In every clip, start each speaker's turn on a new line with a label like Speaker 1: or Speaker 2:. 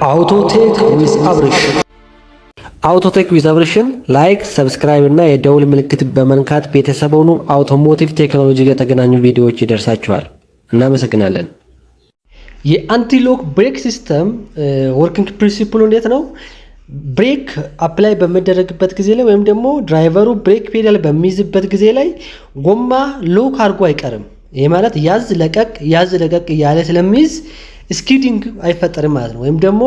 Speaker 1: አውቶቴክ ዊዝ አብርሽ አውቶቴክ ዊዝ አብርሽን ላይክ፣ ሰብስክራይብ እና የደውል ምልክት በመንካት ቤተሰብ ሁኑ። አውቶሞቲቭ ቴክኖሎጂ ጋር የተገናኙ ቪዲዮዎች ይደርሳችኋል። እናመሰግናለን። የአንቲሎክ ብሬክ ሲስተም ወርኪንግ ፕሪንሲፕሉ እንዴት ነው? ብሬክ አፕላይ በሚደረግበት ጊዜ ላይ ወይም ደግሞ ድራይቨሩ ብሬክ ፔዳል በሚይዝበት ጊዜ ላይ ጎማ ሎክ አድርጎ አይቀርም። ይሄ ማለት ያዝ ለቀቅ እያለ ስለሚይዝ ስኪዲንግ አይፈጠርም ማለት ነው። ወይም ደግሞ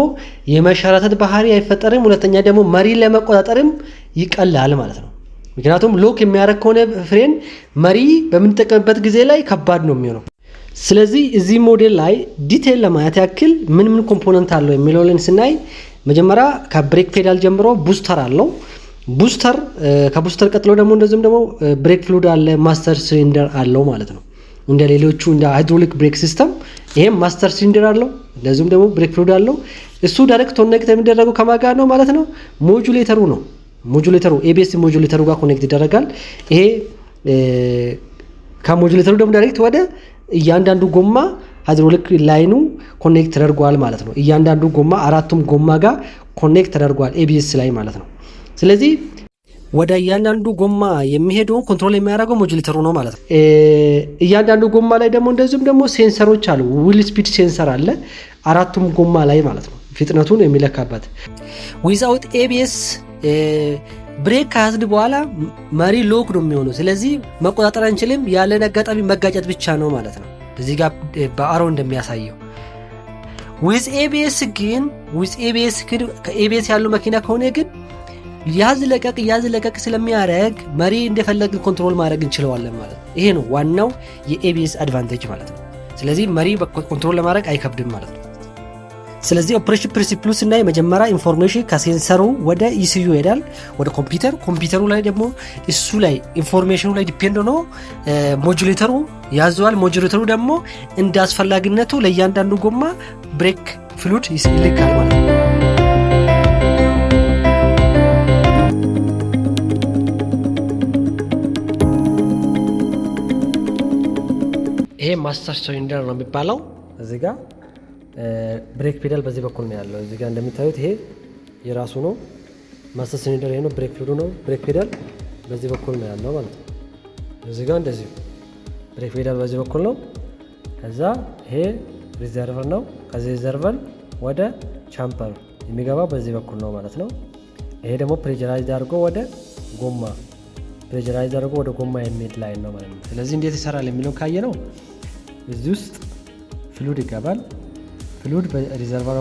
Speaker 1: የመሸራተት ባህሪ አይፈጠርም። ሁለተኛ ደግሞ መሪ ለመቆጣጠርም ይቀላል ማለት ነው። ምክንያቱም ሎክ የሚያደርግ ከሆነ ፍሬን መሪ በምንጠቀምበት ጊዜ ላይ ከባድ ነው የሚሆነው። ስለዚህ እዚህ ሞዴል ላይ ዲቴል ለማየት ያክል ምን ኮምፖነንት አለው የሚለውን ስናይ መጀመሪያ ከብሬክ ፔዳል ጀምሮ ቡስተር አለው። ቡስተር ከቡስተር ቀጥሎ ደግሞ እንደዚህም ደግሞ ብሬክ ፍሉድ አለ፣ ማስተር ሲሊንደር አለው ማለት ነው። እንደ ሌሎቹ እንደ ሃይድሮሊክ ብሬክ ሲስተም ይሄም ማስተር ሲሊንደር አለው፣ እንደዚህም ደግሞ ብሬክ ፍሉድ አለው። እሱ ዳይሬክት ኮኔክት የሚደረገው ከማን ጋር ነው ማለት ነው? ሞጁሌተሩ ነው። ሞጁሌተሩ ኤቢኤስ ሞጁሌተሩ ጋር ኮኔክት ይደረጋል። ይሄ ከሞጁሌተሩ ደግሞ ዳይሬክት ወደ እያንዳንዱ ጎማ ሃይድሮሊክ ላይኑ ኮኔክት ተደርጓል ማለት ነው። እያንዳንዱ ጎማ አራቱም ጎማ ጋር ኮኔክት ተደርጓል ኤቢኤስ ላይ ማለት ነው። ስለዚህ ወደ እያንዳንዱ ጎማ የሚሄደውን ኮንትሮል የሚያደርገው ሞጁሌተሩ ነው ማለት ነው። እያንዳንዱ ጎማ ላይ ደግሞ እንደዚሁም ደግሞ ሴንሰሮች አሉ። ዊል ስፒድ ሴንሰር አለ አራቱም ጎማ ላይ ማለት ነው፣ ፍጥነቱን የሚለካበት። ዊዛውት ኤቢኤስ ብሬክ ከያዝን በኋላ መሪ ሎክ ነው የሚሆነው። ስለዚህ መቆጣጠር አንችልም። ያለን አጋጣሚ መጋጨት ብቻ ነው ማለት ነው። እዚህ ጋር በአሮ እንደሚያሳየው ዊዝ ኤቢኤስ ግን ከኤቢኤስ ያለው መኪና ከሆነ ግን ያዝ ለቀቅ ስለሚያደርግ መሪ እንደፈለግን ኮንትሮል ማድረግ እንችለዋለን ማለት ነው። ይሄ ነው ዋናው የኤቢኤስ አድቫንቴጅ ማለት ነው። ስለዚህ መሪ ኮንትሮል ለማድረግ አይከብድም ማለት ነው። ስለዚህ ኦፕሬሽን ፕሪንሲፕሉ ስናይ መጀመሪያ ኢንፎርሜሽን ከሴንሰሩ ወደ ኢሲዩ ይሄዳል፣ ወደ ኮምፒውተሩ ላይ ደግሞ እሱ ላይ ኢንፎርሜሽኑ ላይ ዲፔንድ ሆኖ ሞጁሌተሩ ያዘዋል። ሞጁሌተሩ ደግሞ እንደ አስፈላጊነቱ ለእያንዳንዱ ጎማ ብሬክ ፍሉድ ይልካል ማለት ነው። ይሄ ማስተር ሲሊንደር ነው የሚባለው። እዚህ ጋር ብሬክ ፔዳል በዚህ በኩል ነው ያለው። እዚህ ጋር እንደምታዩት ይሄ የራሱ ነው ማስተር ሲሊንደር። ይሄ ነው ብሬክ ፍሉዱ ነው። ብሬክ ፔዳል በዚህ በኩል ነው ያለው ማለት ነው። እዚህ ጋር እንደዚህ ብሬክ ፔዳል በዚህ በኩል ነው። ከዛ ይሄ ሪዘርቨር ነው። ከዚህ ሪዘርቨር ወደ ቻምፐር የሚገባው በዚህ በኩል ነው ማለት ነው። ይሄ ደግሞ ፕሬሸራይዝ አድርጎ ወደ ጎማ የሚሄድ ላይን ነው ማለት ነው። ስለዚህ እንዴት ይሰራል የሚለው ካየ ነው እዚህ ውስጥ ፍሉድ ይገባል። ፍሉድ በሪዘርቨሩ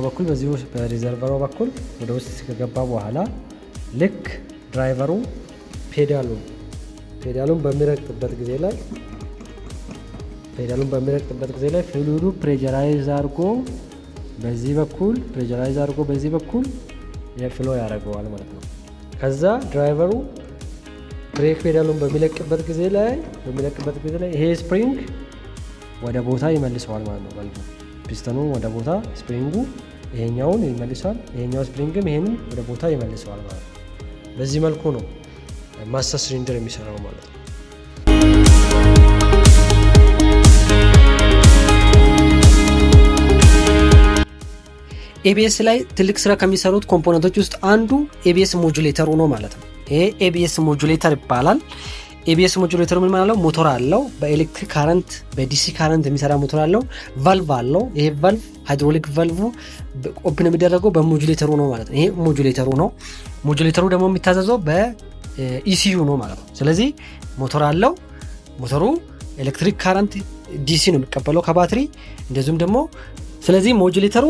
Speaker 1: በኩል ወደ ውስጥ ከገባ በኋላ ልክ ድራይቨሩ ፔዳሉን በሚረግጥበት ጊዜ ላይ ፍሉዱ ፕሬሸራይዝ አድርጎ በዚህ በኩል ፍሎ ያደርገዋል ማለት ነው። ከዛ ድራይቨሩ ብሬክ ፔዳሉን በሚለቅበት ጊዜ ላይ ይሄ ስፕሪንግ ወደ ቦታ ይመልሰዋል ማለት ነው። ባልቡ ፒስተኑ ወደ ቦታ ስፕሪንጉ ይሄኛውን ይመልሰዋል፣ ይሄኛው ስፕሪንግም ይሄንን ወደ ቦታ ይመልሰዋል ማለት ነው። በዚህ መልኩ ነው ማስተር ሲሊንደር የሚሰራው ማለት ነው። ኤቢኤስ ላይ ትልቅ ስራ ከሚሰሩት ኮምፖነንቶች ውስጥ አንዱ ኤቢኤስ ሞጁሌተሩ ነው ማለት ነው። ይሄ ኤቢኤስ ሞጁሌተር ይባላል። ኤቢኤስ ሞጁሌተሩ ምን ማለት ነው? ሞተር አለው፣ በኤሌክትሪክ ካረንት በዲሲ ካረንት የሚሰራ ሞተር አለው፣ ቫልቭ አለው። ይሄ ቫልቭ ሃይድሮሊክ ቫልቭ ኦፕን የሚደረገው በሞጁሌተሩ ነው ማለት ነው። ይሄ ሞጁሌተሩ ነው። ሞጁሌተሩ ደግሞ የሚታዘዘው በኢሲዩ ነው ማለት ነው። ስለዚህ ሞተር አለው። ሞተሩ ኤሌክትሪክ ካረንት ዲሲ ነው የሚቀበለው ከባትሪ እንደዚሁም ደግሞ ስለዚህ ሞጁሌተሩ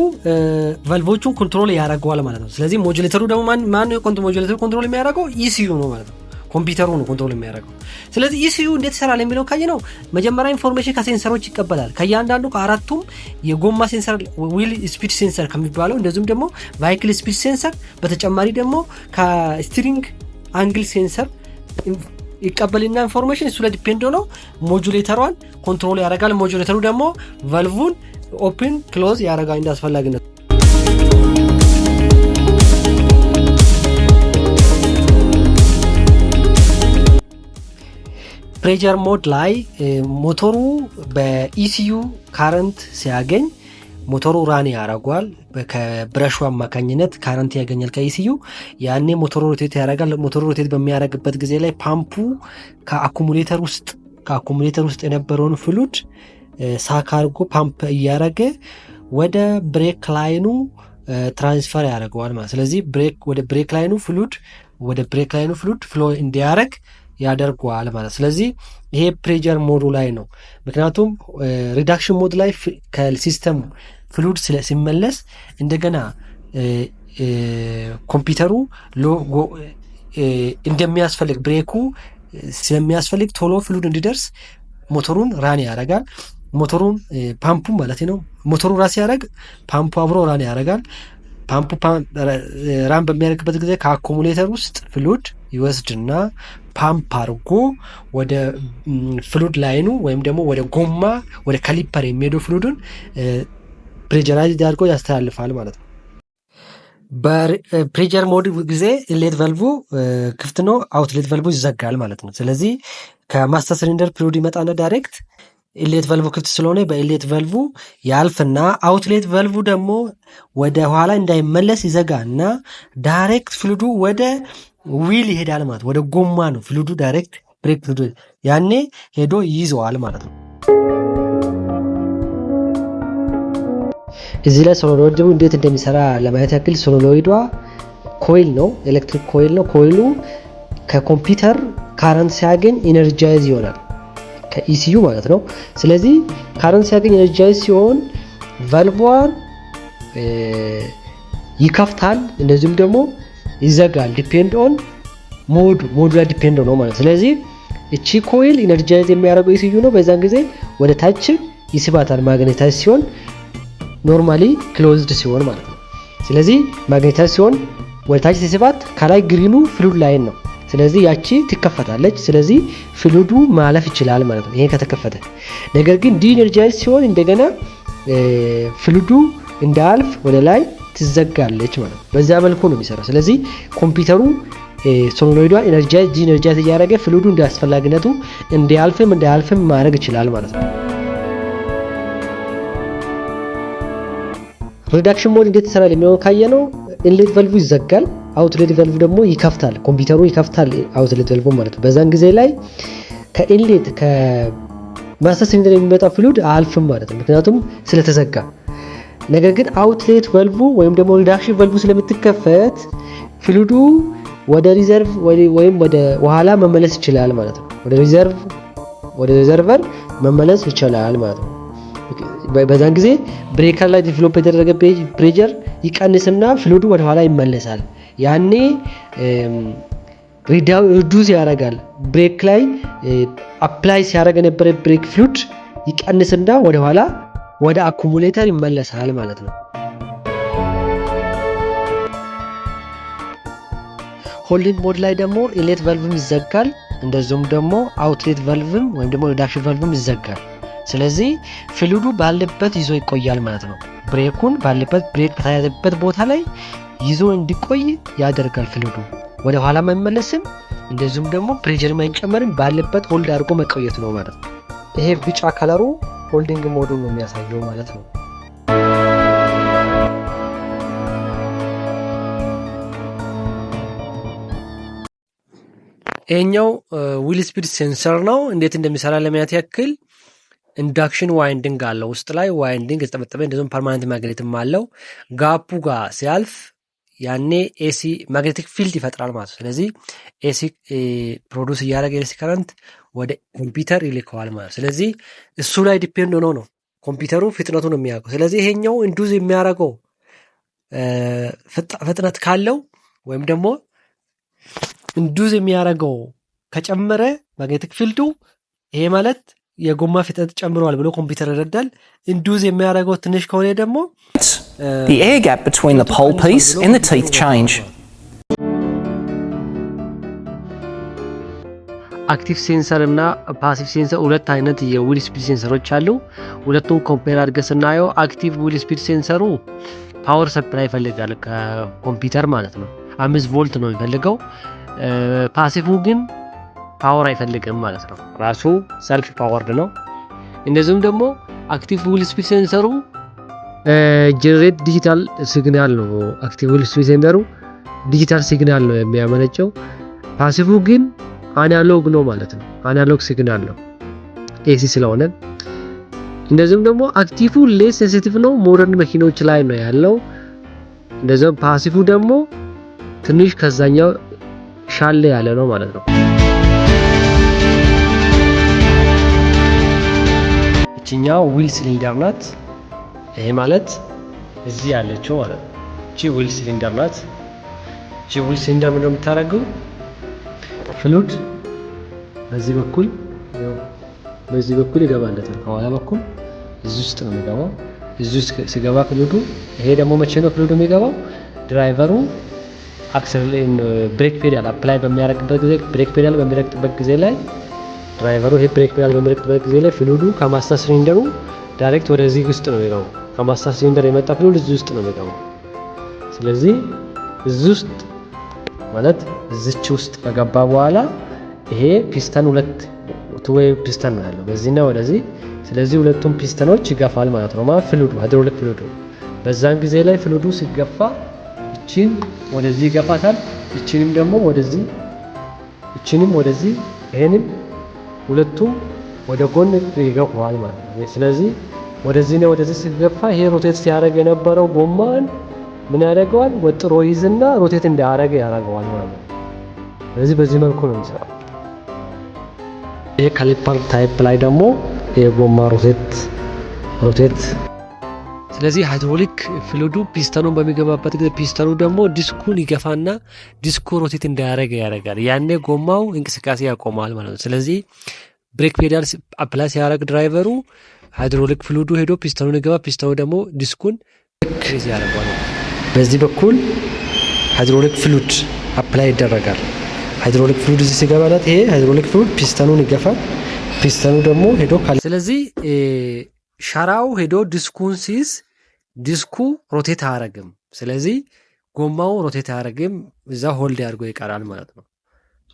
Speaker 1: ቫልቮቹን ኮንትሮል ያደርገዋል ማለት ነው። ስለዚህ ሞጁሌተሩ ደግሞ ማን ነው ሞጁሌተሩ ኮንትሮል የሚያደርገው? ኢሲዩ ነው ማለት ነው። ኮምፒውተሩ ነው ኮንትሮል የሚያደርገው። ስለዚህ ኢሲዩ እንዴት ይሰራል የሚለው ካየ ነው መጀመሪያ ኢንፎርሜሽን ከሴንሰሮች ይቀበላል። ከእያንዳንዱ ከአራቱም የጎማ ሴንሰር ዊል ስፒድ ሴንሰር ከሚባለው እንደዚሁም ደግሞ ቫይክል ስፒድ ሴንሰር በተጨማሪ ደግሞ ከስቲሪንግ አንግል ሴንሰር ይቀበልና ኢንፎርሜሽን እሱ ላይ ዲፔንድ ሆኖ ሞጁሌተሯን ኮንትሮል ያደርጋል። ሞጁሌተሩ ደግሞ ቫልቭን ኦፕን ክሎዝ ያደርጋል እንደ አስፈላጊነቱ። ፕሬሸር ሞድ ላይ ሞተሩ በኢሲዩ ካረንት ሲያገኝ ሞተሩ ራን ያደርጋል። ከብረሹ አማካኝነት ካረንት ያገኛል ከኢሲዩ። ያኔ ሞተሩ ሮቴት ያደርጋል። ሞተሩ ሮቴት በሚያደርግበት ጊዜ ላይ ፓምፑ ከአኩሙሌተር ውስጥ የነበረውን ፍሉድ ሳክ አድርጎ ፓምፕ እያደረገ ወደ ብሬክ ላይኑ ትራንስፈር ያደርገዋል ማለት። ስለዚህ ወደ ብሬክ ላይኑ ፍሉድ ፍሎ እንዲያደርግ ያደርገዋል ማለት። ስለዚህ ይሄ ፕሬጀር ሞዱ ላይ ነው። ምክንያቱም ሪዳክሽን ሞድ ላይ ከሲስተሙ ፍሉድ ሲመለስ እንደገና ኮምፒውተሩ እንደሚያስፈልግ ብሬኩ ስለሚያስፈልግ ቶሎ ፍሉድ እንዲደርስ ሞተሩን ራን ያደርጋል። ሞተሩን ፓምፑ ማለት ነው። ሞተሩ ራስ ያደርግ ፓምፑ አብሮ ራን ያደርጋል። ፓምፑ ራን በሚያደርግበት ጊዜ ከአኮሙሌተር ውስጥ ፍሉድ ይወስድና ፓምፕ አድርጎ ወደ ፍሉድ ላይኑ ወይም ደግሞ ወደ ጎማ ወደ ካሊፐር የሚሄደው ፍሉድን ፕሬጀራይዝ አድርጎ ያስተላልፋል ማለት ነው። በፕሬጀር ሞድ ጊዜ ኢንሌት ቫልቩ ክፍት ነው፣ አውትሌት ቫልቩ ይዘጋል ማለት ነው። ስለዚህ ከማስተር ሲሊንደር ፍሉድ ይመጣና ዳይሬክት ኢንሌት ቫልቩ ክፍት ስለሆነ በኢንሌት ቫልቩ ያልፍና አውትሌት ቫልቩ ደግሞ ወደ ኋላ እንዳይመለስ ይዘጋና ዳይሬክት ፍሉዱ ወደ ዊል ይሄዳል ማለት ወደ ጎማ ነው ፍሉዱ ዳይሬክት ብሬክ ፍሉዱ ያኔ ሄዶ ይይዘዋል ማለት ነው። እዚህ ላይ ሶሎኖይድ እንዴት እንደሚሰራ ለማየት ያክል ሶሎኖይዷ ኮይል ነው፣ ኤሌክትሪክ ኮይል ነው። ኮይሉ ከኮምፒውተር ካረንት ሲያገኝ ኢነርጃይዝ ይሆናል ከኢሲዩ ማለት ነው። ስለዚህ ካረንት ሲያገኝ ኢነርጃይዝ ሲሆን ቫልቩን ይከፍታል፣ እንደዚሁም ደግሞ ይዘጋል። ዲፔንድ ኦን ሞዱ ላይ ዲፔንድ ነው ማለት። ስለዚህ እቺ ኮይል ኢነርጃይዝ የሚያደርገው ኢሲዩ ነው። በዛን ጊዜ ወደ ታች ይስባታል ማግኔታይዝ ሲሆን፣ ኖርማሊ ክሎዝድ ሲሆን ማለት ነው። ስለዚህ ማግኔታይዝ ሲሆን ወደ ታች ሲስባት ከላይ ግሪኑ ፍሉድ ላይን ነው። ስለዚህ ያቺ ትከፈታለች። ስለዚህ ፍሉዱ ማለፍ ይችላል ማለት ነው ይሄ ከተከፈተ። ነገር ግን ዲኢነርጃይዝ ሲሆን እንደገና ፍሉዱ እንዳያልፍ ወደ ላይ ትዘጋለች ማለት ነው። በዛ መልኩ ነው የሚሰራው። ስለዚህ ኮምፒውተሩ ሶሎኖይዷ ዲኢነርጃይዝ እያደረገ ፍሉዱ እንዳስፈላጊነቱ እንዳያልፍም ማድረግ ይችላል ማለት ነው። ሪዳክሽን ሞድ እንዴት ይሰራል የሚሆን ካየነው ኢንሌት ቫልቩ ይዘጋል፣ አውትሌት ቫልቩ ደግሞ ይከፍታል። ኮምፒውተሩ ይከፍታል አውትሌት ቫልቩ ማለት ነው። በዛን ጊዜ ላይ ከማስተር ሲሊንደር የሚመጣ ፍሉድ አያልፍም ማለት ነው ምክንያቱም ስለተዘጋ። ነገር ግን አውትሌት ቫልቩ ወይም ደግሞ ሪዳክሽን ቫልቩ ስለምትከፈት ፍሉዱ ወደ ሪዘርቭ ወይም ወደ ኋላ መመለስ ይችላል ማለት ነው። ወደ ሪዘርቨር መመለስ ይችላል ማለት ነው። በዛን ጊዜ ብሬከር ላይ ዲቨሎፕ የተደረገ ፕሬጀር ይቀንስና ፍሉዱ ወደ ኋላ ይመለሳል። ያኔ ሪዱስ ያደርጋል። ብሬክ ላይ አፕላይ ሲያደርግ የነበረ ብሬክ ፍሉድ ይቀንስና ወደ ኋላ ወደ አኩሙሌተር ይመለሳል ማለት ነው። ሆልዲንግ ሞድ ላይ ደግሞ ኢንሌት ቫልቭም ይዘጋል፣ እንደዚሁም ደግሞ አውትሌት ቫልቭም ወይም ደግሞ ሪዳክሽን ቫልቭም ይዘጋል። ስለዚህ ፍሉዱ ባለበት ይዞ ይቆያል ማለት ነው። ብሬክ በተያዘበት ቦታ ላይ ይዞ እንዲቆይ ያደርጋል። ፍሉዱ ወደ ኋላ አይመለስም፣ እንደዚሁም ደግሞ ፕሬጀር አይጨመርም፣ ባለበት ሆልድ አድርጎ መቆየት ነው ማለት ነው። ይሄ ቢጫ ከለሩ ሆልዲንግ ሞዱን ነው የሚያሳየው ማለት ነው። ይሄኛው ዊል ስፒድ ሴንሰር ነው። እንዴት እንደሚሰራ ለማየት ያክል ኢንዳክሽን ዋይንዲንግ አለው። ውስጥ ላይ ዋይንዲንግ የተጠመጠመ እንደዚሁም ፐርማነንት ማግኔትም አለው። ጋፑ ጋር ሲያልፍ ያኔ ኤሲ ማግኔቲክ ፊልድ ይፈጥራል ማለት ነው። ስለዚህ ኤሲ ፕሮዲውስ እያደረገ ኤሲ ከረንት ወደ ኮምፒውተር ይልከዋል ማለት ነው። ስለዚህ እሱ ላይ ዲፔንድ ሆኖ ነው ኮምፒውተሩ ፍጥነቱ ነው የሚያውቀው። ስለዚህ ይሄኛው ኢንዱስ የሚያደርገው ፍጥነት ካለው ወይም ደግሞ ኢንዱስ የሚያደርገው ከጨመረ ማግኔቲክ ፊልዱ ይሄ ማለት የጎማ ፍጥነት ጨምሯል ብሎ ኮምፒውተር ይረዳል። ኢንዱስ የሚያደርገው ትንሽ ከሆነ ደግሞ
Speaker 2: the air gap between the pole piece and the teeth change.
Speaker 1: አክቲቭ ሴንሰር እና ፓሲቭ ሴንሰር ሁለት አይነት የዊል ስፒድ ሴንሰሮች አሉ። ሁለቱም ኮምፔር አድርገን ስናየው አክቲቭ ዊል ስፒድ ሴንሰሩ ፓወር ሰፕላይ ይፈልጋል ከኮምፒውተር ማለት ነው። 5 ቮልት ነው የሚፈልገው። ፓሲቭ ግን ፓወር አይፈልግም ማለት ነው። ራሱ ሰልፍ ፓወርድ ነው። እንደዚሁም ደግሞ አክቲቭ ዊል ስፒድ ሴንሰሩ ጀነሬት ዲጂታል ሲግናል ነው። አክቲቭ ዊል ስዊች ሴንደሩ ዲጂታል ሲግናል ነው የሚያመነጨው። ፓሲቭ ግን አናሎግ ነው ማለት ነው። አናሎግ ሲግናል ነው ኤሲ ስለሆነ። እንደዚሁም ደግሞ አክቲቭ ሌስ ሴንሲቲቭ ነው፣ ሞደርን መኪኖች ላይ ነው ያለው። እንደዚሁም ፓሲቭ ደግሞ ትንሽ ከዛኛው ሻለ ያለ ነው ማለት ነው። እቺኛው ዊል ሲሊንደር ናት። ይሄ ማለት እዚህ ያለችው ማለት ነው። እቺ ዊል ሲሊንደር ናት። እቺ ዊል ሲሊንደር ምንድነው የምታደርገው? ፍሉድ በዚህ በኩል ይገባለታል። ከኋላ በኩል እዚህ ውስጥ ነው የሚገባው። እዚህ ውስጥ ሲገባ ፍሉዱ፣ ይሄ ደግሞ መቼ ነው ፍሉዱ የሚገባው? ድራይቨሩ ብሬክ ፔዳል አፕላይ በሚያደርግበት ጊዜ፣ ብሬክ ፔዳል በሚረግጥበት ጊዜ ላይ ድራይቨሩ ይሄ ብሬክ ፔዳል በሚረግጥበት ጊዜ ላይ ፍሉዱ ከማስተር ሲሊንደሩ ዳይሬክት ወደዚህ ውስጥ ነው የሚገባው። ከማስተር ሲሊንደር የመጣ ፍሉድ እዚህ ውስጥ ነው የሚገባው። ስለዚህ እዚህ ውስጥ ማለት እዚች ውስጥ ከገባ በኋላ ይሄ ፒስተን ቱ ዌይ ፒስተን ነው ያለው በዚህና ወደዚህ። ስለዚህ ሁለቱም ፒስተኖች ይገፋል ማለት ነው። ማለት ፍሉዱ ሃይድሮሊክ ፍሉዱ በዛን ጊዜ ላይ ፍሉዱ ሲገፋ እቺን ወደዚህ ይገፋታል፣ እቺንም ደግሞ ወደዚህ፣ እቺንም ወደዚህ፣ ይሄንም ሁለቱም ወደ ጎን ይገፋዋል ማለት ነው። ስለዚህ ወደዚህ ነው ወደዚህ ሲገፋ ይሄ ሮቴት ሲያደርግ የነበረው ጎማን ምን ያደርገዋል? ወጥሮ ይዝና ሮቴት እንዲያደርግ ያደርገዋል ማለት ነው። ስለዚህ በዚህ መልኩ ነው የሚሰራው። ይሄ ካሊፐር ታይፕ ላይ ደግሞ የጎማ ሮቴት ስለዚህ ሃይድሮሊክ ፍሉዱ ፒስተኑን በሚገባበት ጊዜ ፒስተኑ ደግሞ ዲስኩን ይገፋና ዲስኩ ሮቴት እንዳያደርግ ያደርጋል። ያኔ ጎማው እንቅስቃሴ ያቆማል ማለት ነው። ስለዚህ ብሬክ ፔዳል አፕላይ ሲያደርግ ድራይቨሩ ሃይድሮሊክ ፍሉዱ ሄዶ ፒስተኑን ይገባ፣ ፒስተኑ ደግሞ ዲስኩን ክሬዝ ያደርጋል። በዚህ በኩል ሃይድሮሊክ ፍሉድ አፕላይ ይደረጋል። ሃይድሮሊክ ፍሉድ እዚህ ሲገባላት ይሄ ሃይድሮሊክ ፍሉድ ፒስተኑን ይገፋል፣ ፒስተኑ ደግሞ ሄዶ ስለዚህ ሻራው ሄዶ ዲስኩን ሲይዝ ዲስኩ ሮቴት አያደርግም። ስለዚህ ጎማው ሮቴት አያደርግም፣ እዛ ሆልድ ያድርጎ ይቀራል ማለት ነው።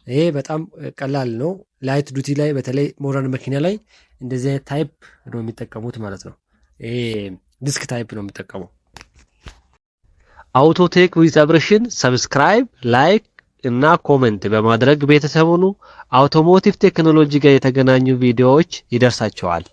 Speaker 1: ይሄ በጣም ቀላል ነው። ላይት ዱቲ ላይ በተለይ ሞደርን መኪና ላይ እንደዚህ አይነት ታይፕ ነው የሚጠቀሙት ማለት ነው። ይሄ ዲስክ ታይፕ ነው የሚጠቀመው። አውቶቴክ ዊዝ አብሬሽን ሰብስክራይብ፣ ላይክ እና ኮሜንት በማድረግ ቤተሰቡን አውቶሞቲቭ ቴክኖሎጂ ጋር የተገናኙ ቪዲዮዎች ይደርሳቸዋል።